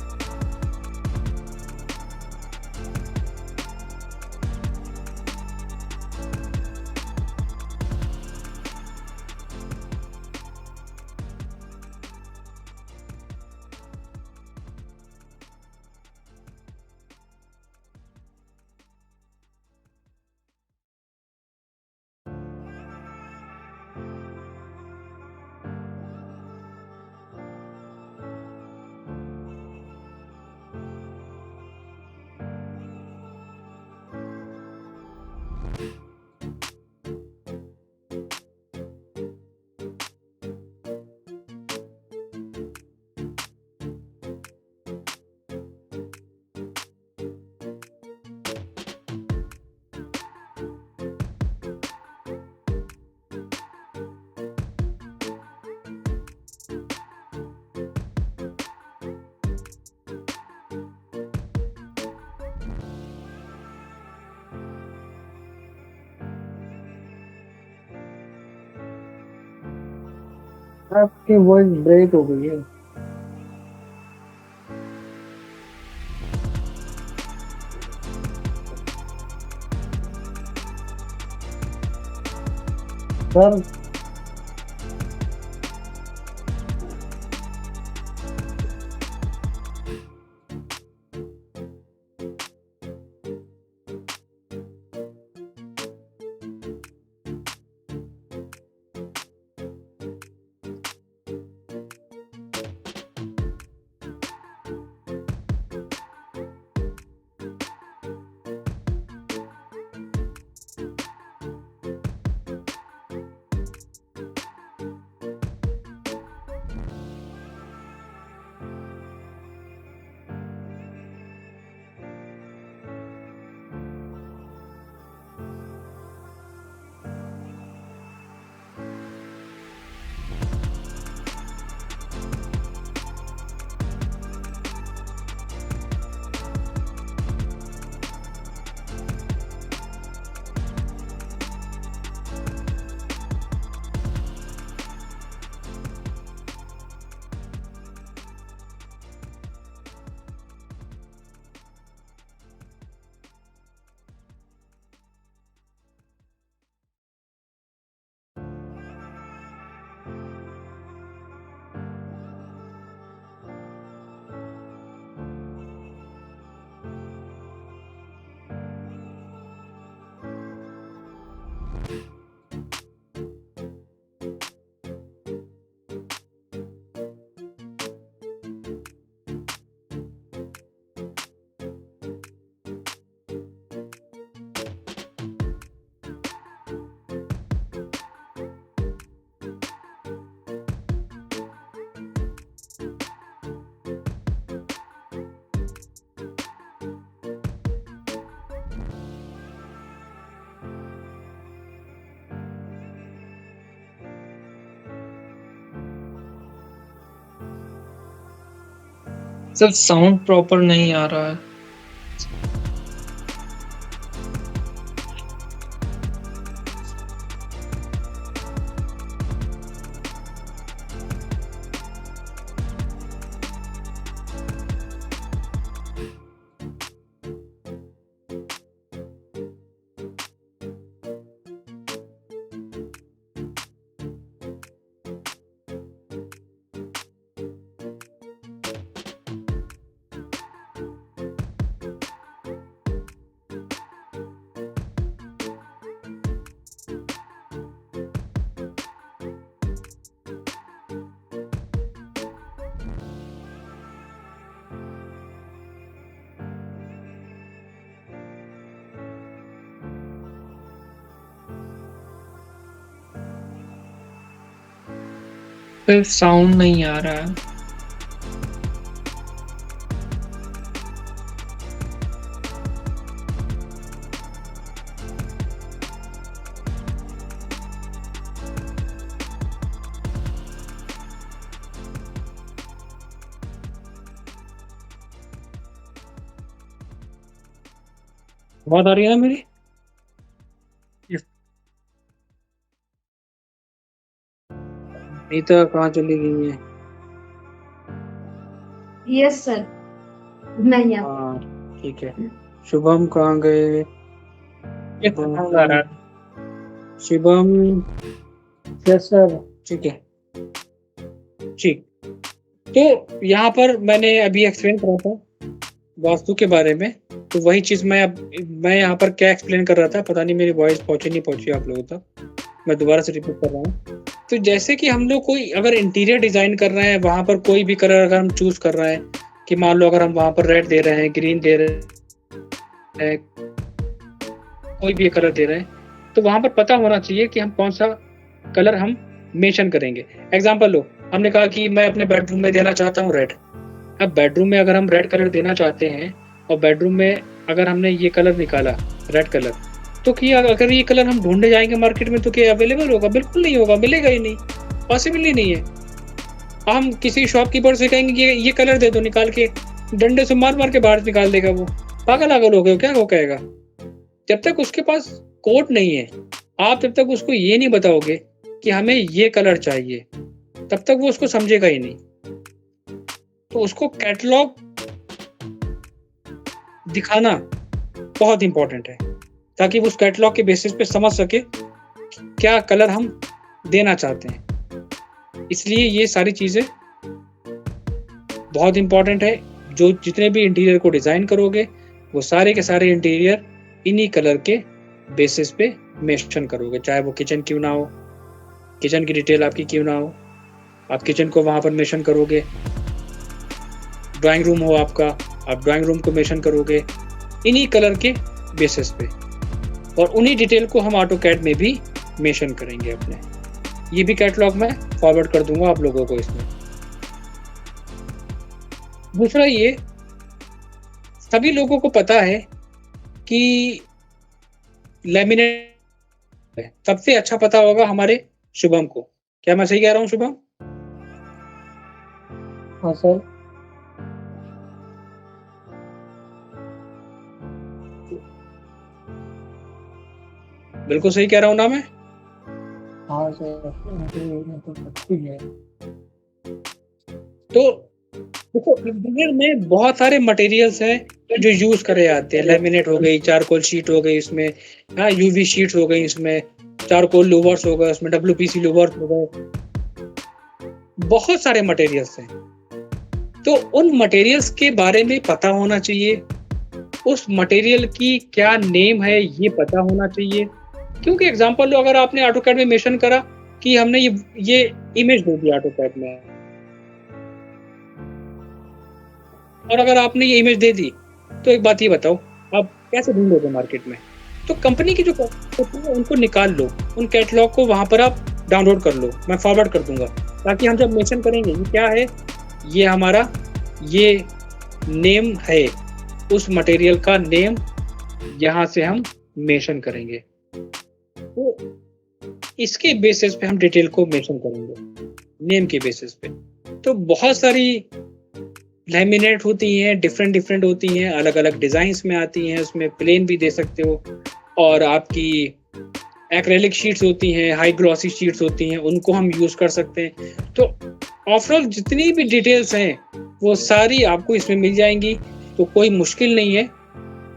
आपकी वॉइस ब्रेक हो गई है। सर सर साउंड प्रॉपर नहीं आ रहा है। सर साउंड नहीं आ रहा है। आवाज आ रही है ना मेरी? नीता कहाँ चली गई है? यस सर, नहीं आप हाँ ठीक है। शुभम कहाँ गए? ये साउंड आ रहा है। Shivam yes sir. ठीक है, ठीक। तो यहाँ पर मैंने अभी एक्सप्लेन करा था वास्तु के बारे में, तो वही चीज मैं यहाँ पर क्या एक्सप्लेन कर रहा था, पता नहीं मेरी वॉइस पहुंची नहीं पहुंची आप लोगों तक, मैं दोबारा से रिपीट कर रहा हूँ। तो जैसे कि हम लोग कोई अगर इंटीरियर डिजाइन कर रहे हैं, वहां पर कोई भी कलर अगर हम चूज कर रहे हैं, कि मान लो अगर हम वहां पर रेड दे रहे हैं, ग्रीन दे रहे हैं, कोई भी कलर दे रहे हैं, तो वहां पर पता होना चाहिए कि हम कौन सा कलर हम मेंशन करेंगे। एग्जांपल लो, हमने कहा कि मैं अपने बेडरूम में देना चाहता हूँ रेड। अब बेडरूम में अगर हम रेड कलर देना चाहते हैं और बेडरूम में अगर हमने ये कलर निकाला रेड कलर, तो क्या अगर ये कलर हम ढूंढने जाएंगे मार्केट में तो क्या अवेलेबल होगा? बिल्कुल नहीं होगा, मिलेगा ही नहीं, पॉसिबल ही नहीं है। हम किसी शॉपकीपर से कहेंगे कि ये कलर दे दो, निकाल के डंडे से मार मार के बाहर निकाल देगा, वो पागल आगल हो गए क्या वो कहेगा। जब तक उसके पास कोड नहीं है, आप जब तक उसको ये नहीं बताओगे कि हमें ये कलर चाहिए, तब तक वो उसको समझेगा ही नहीं। तो उसको कैटलॉग दिखाना बहुत इंपॉर्टेंट है, ताकि वो उस कैटलॉग के बेसिस पे समझ सके क्या कलर हम देना चाहते हैं। इसलिए ये सारी चीजें बहुत इंपॉर्टेंट है। जो जितने भी इंटीरियर को डिजाइन करोगे, वो सारे के सारे इंटीरियर इन्हीं कलर के बेसिस पे मेंशन करोगे, चाहे वो किचन क्यों ना हो, किचन की डिटेल आपकी क्यों ना हो, आप किचन को वहां पर मेंशन करोगे। ड्राइंग रूम हो आपका, आप ड्राइंग रूम को मेंशन करोगे इन्हीं कलर के बेसिस पे, और उन्हीं डिटेल को हम ऑटोकैड में भी मेंशन करेंगे अपने। ये भी कैटलॉग में फॉरवर्ड कर दूंगा आप लोगों को इसमें। दूसरा, ये सभी लोगों को पता है कि लैमिनेट सबसे अच्छा पता होगा हमारे शुभम को। क्या मैं सही कह रहा हूँ शुभम? हाँ सर। बिल्कुल सही कह रहा हूँ ना मैं? हाँ सर, तो पता ही है। तो देखो, इंटीरियर में बहुत सारे मटेरियल्स हैं जो यूज करे जाते हैं। लैमिनेट हो गई, चारकोल शीट हो गई इसमें, हाँ यूवी शीट्स हो गई इसमें, चारकोल लूवर्स हो गए उसमें, डब्ल्यूपीसी लूवर्स हो गए, बहुत सारे मटेरियल्स हैं। तो उन मटेरियल्स के बारे में पता होना चाहिए, उस मटेरियल की क्या नेम है ये पता होना चाहिए। क्योंकि एग्जांपल लो, अगर आपने ऑटोकैड में मेंशन करा कि हमने ये इमेज दे दी ऑटोकैड में, और अगर आपने ये इमेज दे दी, तो एक बात ये बताओ, आप कैसे ढूंढोगे मार्केट में? तो कंपनी की जो कैटलॉग है उनको निकाल लो, उन कैटलॉग को वहां पर आप डाउनलोड कर लो, मैं फॉरवर्ड कर दूंगा, ताकि हम जब मेंशन करेंगे ये क्या है, ये हमारा ये नेम है, उस मटेरियल का नेम यहाँ से हम मेंशन करेंगे। तो इसके बेसिस पे हम डिटेल को मेंशन करेंगे, नेम के बेसिस पे। तो बहुत सारी लैमिनेट होती हैं, डिफरेंट डिफरेंट होती हैं, अलग अलग डिज़ाइंस में आती हैं, उसमें प्लेन भी दे सकते हो, और आपकी एक्रेलिक शीट्स होती हैं, हाई ग्लॉसी शीट्स होती हैं, उनको हम यूज़ कर सकते हैं। तो ओवरऑल जितनी भी डिटेल्स हैं वो सारी आपको इसमें मिल जाएंगी, तो कोई मुश्किल नहीं है।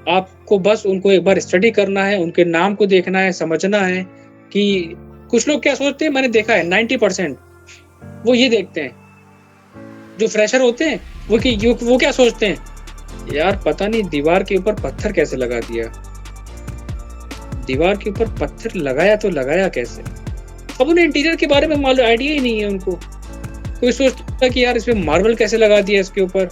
आपको बस उनको एक बार स्टडी करना है, उनके नाम को देखना है, समझना है कि कुछ लोग क्या सोचते हैं, मैंने देखा है 90% वो ये देखते हैं, जो फ्रेशर होते हैं वो क्या सोचते हैं, यार पता नहीं दीवार के ऊपर पत्थर कैसे लगा दिया, दीवार के ऊपर पत्थर लगाया तो लगाया कैसे। अब उन्हें इंटीरियर के बारे में मालूम आइडिया ही नहीं है उनको। कोई सोचता है कि यार इसमें मार्बल कैसे लगा दिया, इसके ऊपर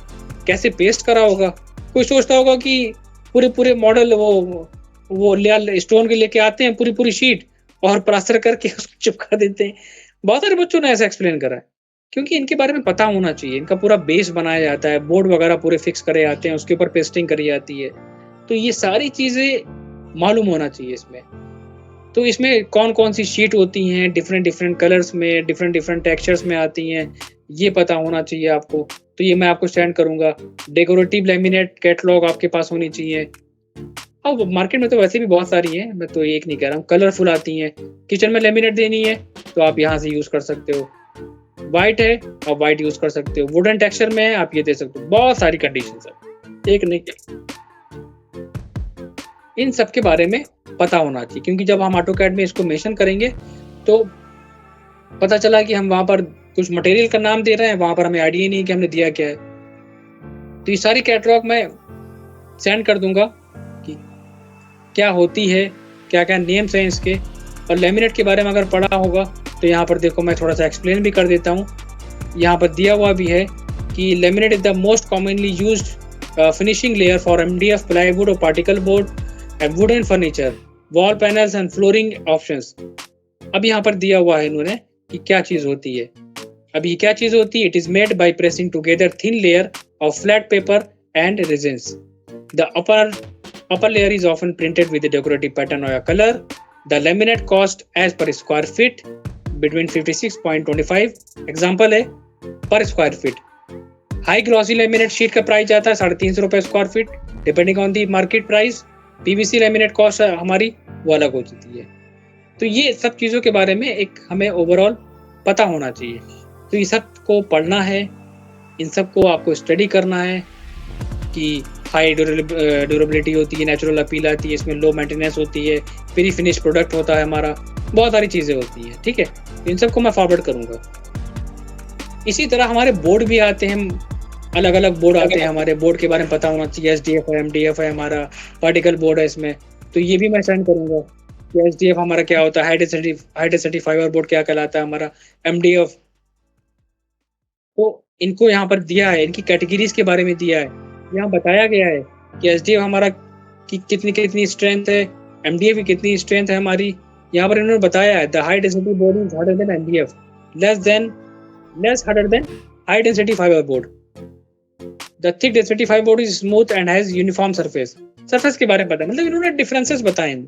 कैसे पेस्ट करा होगा। कोई सोचता होगा कि पूरे मॉडल वो स्टोन के लेके आते हैं पूरी शीट और प्लास्टर करके उसको चिपका देते हैं। बहुत सारे बच्चों ने ऐसा एक्सप्लेन करा है, क्योंकि इनके बारे में पता होना चाहिए। इनका पूरा बेस बनाया जाता है, बोर्ड वगैरह पूरे फिक्स करे जाते हैं, उसके ऊपर पेस्टिंग करी जाती है, तो ये सारी चीज़ें मालूम होना चाहिए इसमें। तो इसमें कौन कौन सी शीट होती हैं, डिफरेंट डिफरेंट कलर्स में, डिफरेंट डिफरेंट टेक्सचर्स में आती हैं, ये पता होना चाहिए आपको। तो ये मैं आपको सेंड करूँगा। डेकोरेटिव लैमिनेट कैटलॉग आपके पास होनी चाहिए। अब मार्केट में तो वैसे भी बहुत सारी हैं, मैं तो एक नहीं कह रहा हूँ, कलरफुल आती हैं। किचन में लैमिनेट देनी है तो आप यहाँ से यूज़ कर सकते हो। वाइट है आप वाइट यूज़ कर सकते हो, वुडन टेक्सचर में है आप ये दे सकते हो। बहुत सारी कंडीशंस है, एक नहीं। इन सब के बारे में पता होना चाहिए, क्योंकि जब हम ऑटोकैड में इसको मेंशन करेंगे तो पता चला कि हम वहाँ पर कुछ मटेरियल का नाम दे रहे हैं, वहाँ पर हमें आइडिया नहीं कि हमने दिया क्या है। तो ये सारी कैटलॉग मैं सेंड कर दूंगा कि क्या होती है, क्या क्या नेम्स हैं इसके। और लेमिनेट के बारे में अगर पढ़ा होगा तो यहाँ पर देखो मैं थोड़ा सा एक्सप्लेन भी कर देता हूँ। यहाँ पर दिया हुआ भी है कि laminate is the most commonly used finishing layer for MDF, plywood और particle board and wooden furniture, wall panels and flooring options. अब यहाँ पर दिया हुआ है इन्होंने कि क्या चीज़ होती है। अब ये क्या चीज़ होती है, it is made by pressing together thin layer of flat paper and resins. The upper layer is often printed with a decorative pattern or a color. The laminate cost as per square feet between 56.25 example है पर square feet. High glossy laminate sheet का price जाता है 350 रुपये square feet, depending on the market price. PVC laminate cost हमारी वो अलग हो जाती है। तो ये सब चीज़ों के बारे में एक हमें ओवरऑल पता होना चाहिए। तो ये सब को पढ़ना है, इन सब को आपको स्टडी करना है कि हाई ड्यूरेबिलिटी होती है, नेचुरल अपील आती है, इसमें लो मेंटेनेंस होती है, प्री फिनिश प्रोडक्ट होता है हमारा, बहुत सारी चीज़ें होती हैं। ठीक है, इन सबको मैं फॉरवर्ड करूँगा। इसी तरह हमारे बोर्ड भी आते हैं, अलग अलग बोर्ड आते हैं। हमारे बोर्ड के बारे में पता होना चाहिए। SDF है, MDF है, हमारा पार्टिकल बोर्ड है इसमें, तो ये भी मैं सेंड करूँगा कि SDF हमारा क्या होता है, हाई डेंसिटी फाइबर बोर्ड क्या कहलाता है हमारा, MDF। तो इनको यहाँ पर दिया है, इनकी कैटेगरीज के बारे में दिया है। यहाँ बताया गया है कि SDF हमारा की कितनी स्ट्रेंथ है, MDF की कितनी स्ट्रेंथ है हमारी। यहाँ पर इन्होंने बताया है the high density board is harder than MDF, less harder than high density fibre board. The thick density fibre board is smooth and has uniform surface के बारे में पता है। मतलब इन्होंने डिफरेंसेस बताए हैं।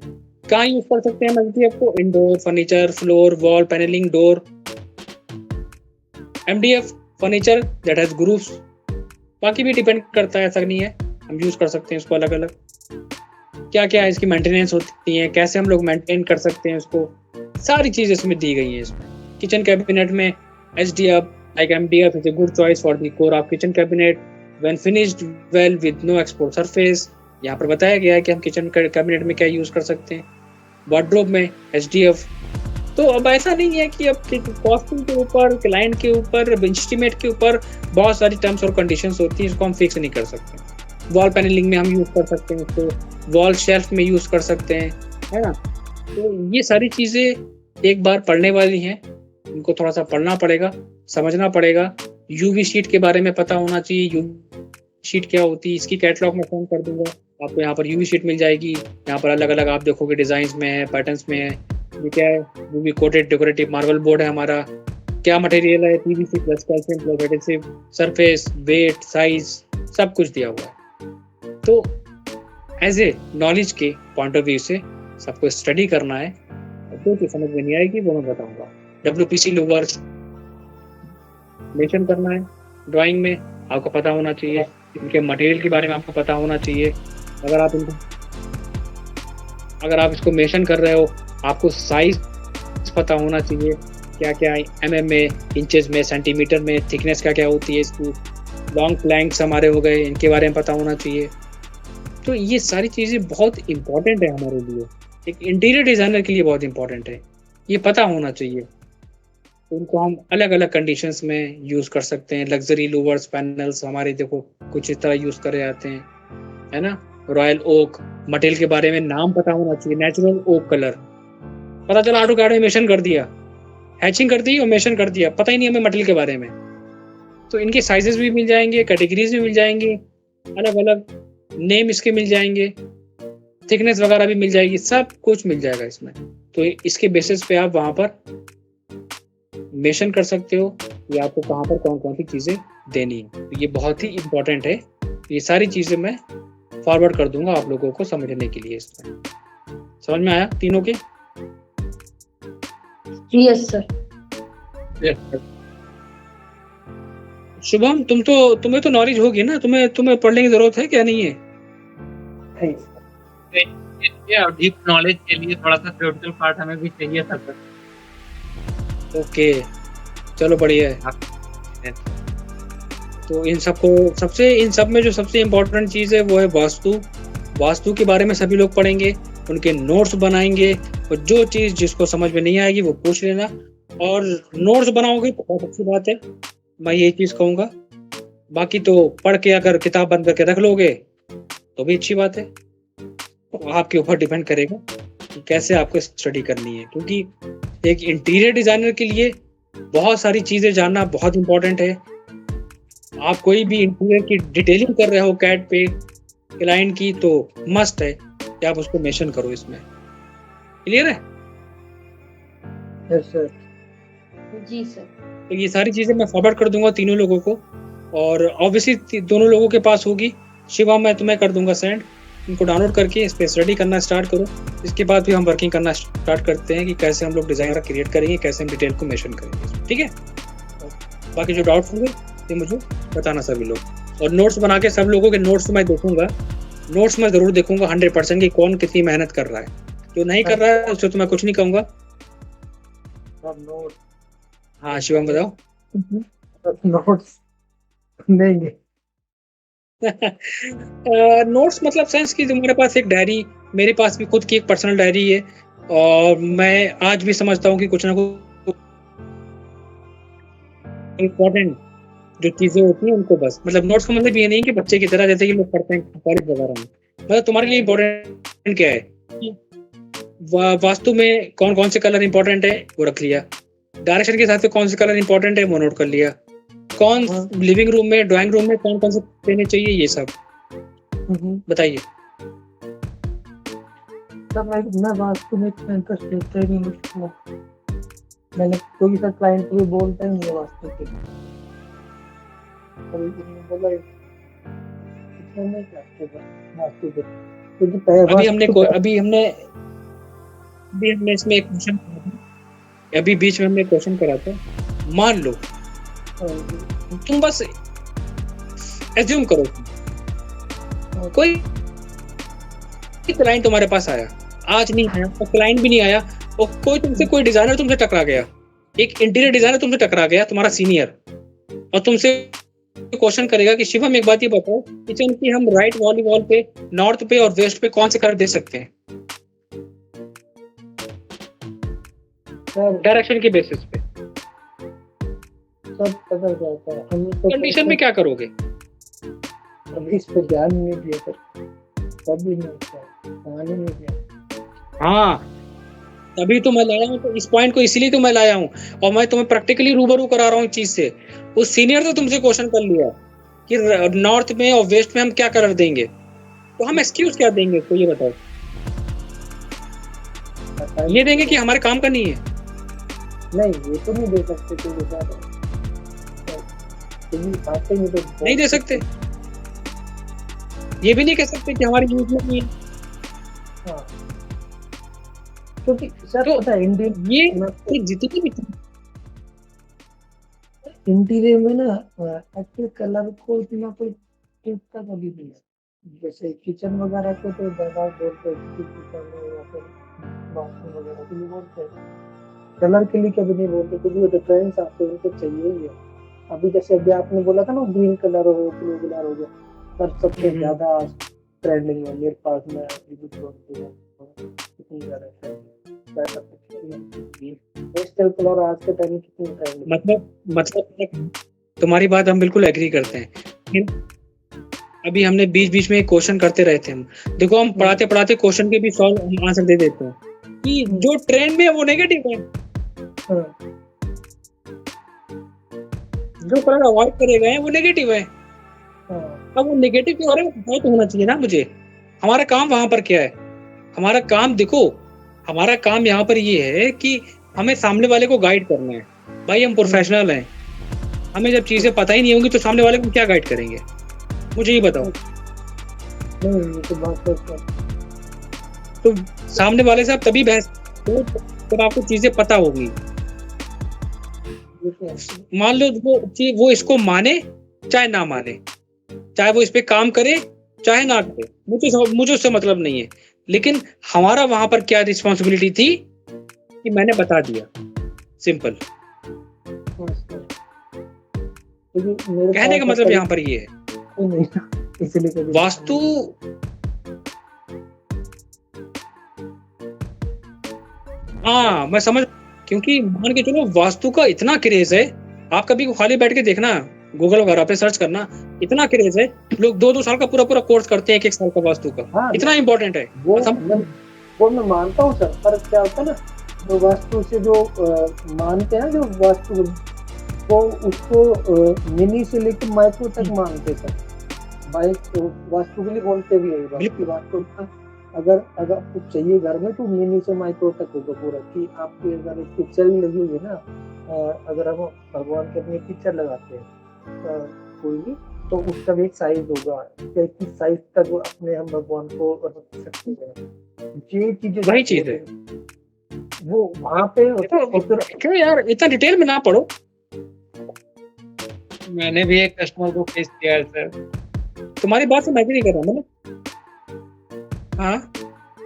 कहाँ यूज कर सकते हैं MDF को, indoor furniture, floor, wall, panelling, door. MDF furniture that has grooves, बाकी भी डिपेंड करता है, ऐसा नहीं है, हम यूज़ कर सकते हैं इसको अलग अलग। क्या क्या इसकी मेंटेनेंस होती है, कैसे हम लोग मेंटेन कर सकते हैं उसको, सारी चीज़ इसमें दी गई है। इसमें किचन कैबिनेट में SDF like MDF is a good choice for the core of kitchen cabinet when finished well with no exposed surface। यहाँ पर बताया गया है कि हम किचन कैबिनेट में क्या यूज़ कर सकते हैं। वार्डरोब में SDF। तो अब ऐसा नहीं है कि अब कॉस्टिंग के ऊपर, क्लाइंट के ऊपर, एस्टीमेट के ऊपर बहुत सारी टर्म्स और कंडीशंस होती हैं, इसको हम फिक्स नहीं कर सकते। वॉल पैनलिंग में हम यूज़ कर सकते हैं इसको, वॉल शेल्फ में यूज़ कर सकते हैं, है ना। तो ये सारी चीज़ें एक बार पढ़ने वाली हैं, इनको थोड़ा सा पढ़ना पड़ेगा, समझना पड़ेगा। UV शीट के बारे में पता होना चाहिए, UV शीट क्या होती है, इसकी कैटलॉग में फोन कर दूंगा आपको। यहाँ पर UV शीट मिल जाएगी, यहाँ पर अलग अलग आप देखोगे डिज़ाइंस में है, पैटर्न्स में है। ये क्या है, UV coated decorative marble board है हमारा। क्या मटेरियल है, PVC plus calcium plus adhesive, surface, weight, size, सब कुछ दिया हुआ है। तो एज ए नॉलेज के पॉइंट ऑफ व्यू से सबको स्टडी करना है। जो चीज़ समझ में नहीं आएगी वो मैं बताऊंगा। WPC लोवर्स मेंशन करना है ड्राइंग में, आपको पता होना चाहिए, इनके मटेरियल के बारे में आपको पता होना चाहिए। अगर आप इसको मेंशन कर रहे हो, आपको साइज पता होना चाहिए, क्या क्या mm में, इंचेस में, सेंटीमीटर में, थिकनेस क्या क्या होती है इसकी, लॉन्ग प्लैंक्स हमारे हो गए, इनके बारे में पता होना चाहिए। तो ये सारी चीज़ें बहुत इंपॉर्टेंट है हमारे लिए, एक इंटीरियर डिज़ाइनर के लिए बहुत इंपॉर्टेंट है, ये पता होना चाहिए। उनको हम अलग अलग कंडीशंस में यूज़ कर सकते हैं। लग्जरी लूवर्स पैनल्स हमारे देखो कुछ इस तरह यूज़ करे जाते हैं, है ना। रॉयल ओक, मटेरियल के बारे में नाम पता होना चाहिए, नेचुरल ओक कलर, पता चला ऑटो कार्ड में मेंशन कर दिया, हैचिंग कर दी और मेंशन कर दिया, पता ही नहीं हमें मटेरियल के बारे में। तो इनके साइजेस भी मिल जाएंगे, कैटेगरीज भी मिल जाएंगी, अलग अलग नेम इसके मिल जाएंगे, थिकनेस वगैरह भी मिल जाएगी, सब कुछ मिल जाएगा इसमें। तो इसके बेसिस पे आप वहाँ पर मेंशन कर सकते हो कि आपको कहाँ पर कौन कौन सी चीज़ें देनी है। तो ये बहुत ही इम्पोर्टेंट है, ये सारी चीज़ें मैं फॉरवर्ड कर दूंगा आप लोगों को समझने के लिए। इसमें समझ में आया तीनों के? Yes sir. शुभम, तुम्हें तो नॉलेज होगी ना, तुम्हें पढ़ने की जरूरत है क्या? नहीं है? डीप नॉलेज के लिए थोड़ा सा थ्योरेटिकल पार्ट हमें भी चाहिए था सर। ओके, चलो बढ़िया है। तो इन सब में जो सबसे इम्पोर्टेंट चीज़ है वो है वास्तु के बारे में सभी लोग पढ़ेंगे, उनके नोट्स बनाएंगे, और जो चीज़ जिसको समझ में नहीं आएगी वो पूछ लेना, और नोट्स बनाओगे तो बहुत अच्छी बात है, मैं यही चीज़ कहूँगा। बाकी तो पढ़ के अगर किताब बंद करके रख लोगे तो भी अच्छी बात है, तो आपके ऊपर डिपेंड करेगा कि कैसे आपको स्टडी करनी है, क्योंकि एक इंटीरियर डिज़ाइनर के लिए बहुत सारी चीज़ें जानना बहुत इंपॉर्टेंट है। आप कोई भी इंटीरियर की डिटेलिंग कर रहे हो कैड पे क्लाइंट की, तो मस्ट है कि आप उसको मेंशन करो इसमें। क्लियर है? Yes sir. जी सर। तो ये सारी चीज़ें मैं फॉरवर्ड कर दूंगा तीनों लोगों को, और ऑब्वियसली दोनों लोगों के पास होगी। शिवा, मैं तुम्हें कर दूंगा सेंड, इनको डाउनलोड करके इस पर स्टडी करना स्टार्ट करो। इसके बाद भी हम वर्किंग करना स्टार्ट करते हैं कि कैसे हम लोग डिज़ाइनर क्रिएट करेंगे, कैसे हम डिटेल को मेंशन करेंगे, ठीक है। बाकी जो डाउट्स होंगे ये मुझे बताना सभी लोग, और नोट्स बना के सब लोगों के नोट्स मैं देखूंगा, नोट्स मैं ज़रूर देखूंगा 100% कि कौन कितनी मेहनत कर रहा है। जो नहीं कर रहा है उससे तो मैं कुछ नहीं कहूँगा। हाँ शिवम बताओ। नोट्स देंगे। नोट्स मतलब सेंस कि तुम्हारे पास एक डायरी, मेरे पास भी खुद की एक पर्सनल डायरी है, और मैं आज भी समझता हूँ कि कुछ ना कुछ इम्पोर्टेंट जो चीज़ें होती हैं उनको बस, मतलब नोट्स का मतलब ये नहीं कि बच्चे की तरह जैसे कि लोग पढ़ते हैं कॉलेज वगैरह में, मतलब तुम्हारे लिए इम्पोर्टेंट क्या है, वास्तु में कौन कौन से कलर इंपॉर्टेंट है वो रख लिया, डायरेक्शन के हिसाब से कौन से कलर इंपॉर्टेंट है वो नोट कर लिया, कौन लिविंग रूम में ड्राइंग रूम में कौन कौन से देने चाहिए, ये सब बताइए। मैं वास्तु में इतना इंटरेस्ट लेता ही नहीं मुझको, मैंने कोई सा क्लाइंट को भी बोलता ही नहीं है वास्तु के, बोला इतना नहीं करते वास्तु के, क्योंकि अभी हमने इसमें एक क्वेश्चन, अभी बीच में हमने क्वेश्चन करा था, मान लो तुम बस एज्यूम करो कोई क्लाइंट तुम्हारे पास आया, आज नहीं आया और क्लाइंट भी नहीं आया, और कोई डिजाइनर तुमसे टकरा गया, एक इंटीरियर डिजाइनर तुमसे टकरा गया, तुम्हारा सीनियर, और तुमसे क्वेश्चन करेगा कि शिवम एक बात ये बताओ, किचन की हम राइट वॉल पे, नॉर्थ पे और वेस्ट पे कौन से कलर दे सकते हैं डायरेक्शन के बेसिस पे, सब पता जाता है। कंडीशन में क्या करोगे? अभी इस पर ध्यान नहीं दिया सर, कभी नहीं दिया। हाँ, तभी तो मैं लाया हूँ, तो इस पॉइंट को इसीलिए तो मैं लाया हूँ, और मैं तुम्हें प्रैक्टिकली रूबरू करा रहा हूँ चीज से। उस सीनियर तो तुमसे क्वेश्चन कर लिया कि नॉर्थ में और वेस्ट में हम क्या कलर देंगे, तो हम एक्सक्यूज क्या देंगे तो ये बताओ। ये देंगे कि हमारे काम का नहीं है? नहीं, ये तो नहीं दे सकते, नहीं दे सकते, ये भी नहीं कह सकते कि हमारी यूज में नहीं है। हाँ, क्योंकि सर तो पता है इंडियन ये जितनी भी इंटीरियर में ना एक्चुअल कलर को इतना कोई टिकता कभी नहीं है। जैसे किचन वगैरह को तो ज़्यादा बोलते हैं कि किचन में या फिर बाथरूम वगैरह के लिए बोलते हैं। कलर के लिए कभी नहीं बोलते क्योंकि वो जो ट्रेंड्स आते हैं उनको चाहिए ही है। अभी जैसे अभी आपने बोला था ना ग्रीन कलर हो ब्लू कलर हो गया, पर सबसे ज़्यादा ट्रेंडिंग में मेरे पास में अभी भी बोलती है कितनी ज़्यादा पेस्टल कलर आज के टाइम में कितनी ट्रेंडिंग। मतलब तुम्हारी बात हम बिल्कुल एग्री करते हैं। लेकिन अभी हमने बीच में एक क्वेश्चन करते रहे थे हम। देखो हम पढ़ाते पढ़ाते क्वेश्चन के भी सॉल्व आंसर दे देते हैं कि जो ट्रेंड में है वो नेगेटिव है, हाँ, जो कलर अवॉइड करे गए हैं वो नेगेटिव है। हाँ, अब वो नेगेटिव के बारे में पता तो होना चाहिए ना मुझे। हमारा काम वहां पर क्या है? हमारा काम देखो, हमारा काम यहाँ पर ये है कि हमें सामने वाले को गाइड करना है। भाई हम प्रोफेशनल हैं, हमें जब चीजें पता ही नहीं होंगी तो सामने वाले को क्या गाइड करेंगे? मुझे ये बताओ। नहीं ये तो बात है। तो सामने वाले से आप तभी बहस करो जब आपको चीजें पता होगी। मान लो वो इसको माने चाहे ना माने, चाहे वो इस पे काम करे चाहे ना करे, मुझे उससे मतलब नहीं है। लेकिन हमारा वहां पर क्या रिस्पॉन्सिबिलिटी थी कि मैंने बता दिया, सिंपल। कहने का मतलब यहाँ पर ये है इसलिए वास्तु हाँ मैं समझ, क्योंकि मान के चलो वास्तु का इतना क्रेज है। आप कभी खाली बैठ के देखना, गूगल वगैरह पे सर्च करना, इतना क्रेज है। लोग 2-2 साल का पूरा कोर्स करते हैं, 1-1 साल का वास्तु का। हाँ, इतना इम्पोर्टेंट है वो मैं मानता हूँ सर, पर क्या होता है ना, जो वास्तु से जो मानते हैं जो वास्तु, वो उसको मिनी से लेकर माइक्रो तक मानते सर। वास्तु के लिए बोलते भी है वास्तु अगर आपको चाहिए घर में तो मिनी से माइक्रो तक होगा पूरा, कि आपकी अगर एक पिक्चर ही लगी हुई है ना, अगर हम भगवान की अपनी पिक्चर लगाते हैं कोई भी, तो उसका भी एक साइज होगा, किस साइज तक वो अपने हम भगवान को रख सकते हैं। ये चीजें वही चीज है वो वहाँ पे क्यों यार इतना डिटेल में ना पढ़ो। मैंने भी एक कस्टमर को फेस किया है सर। तुम्हारी बात से मैं भी नहीं कर रहा हूँ। हाँ,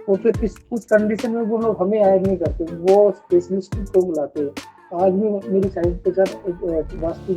और फिर उस कंडीशन में वो लोग हमें ऐड नहीं करते, वो स्पेशलिस्ट को बुलाते हैं। आज भी मेरी साइड पे सर वास्तु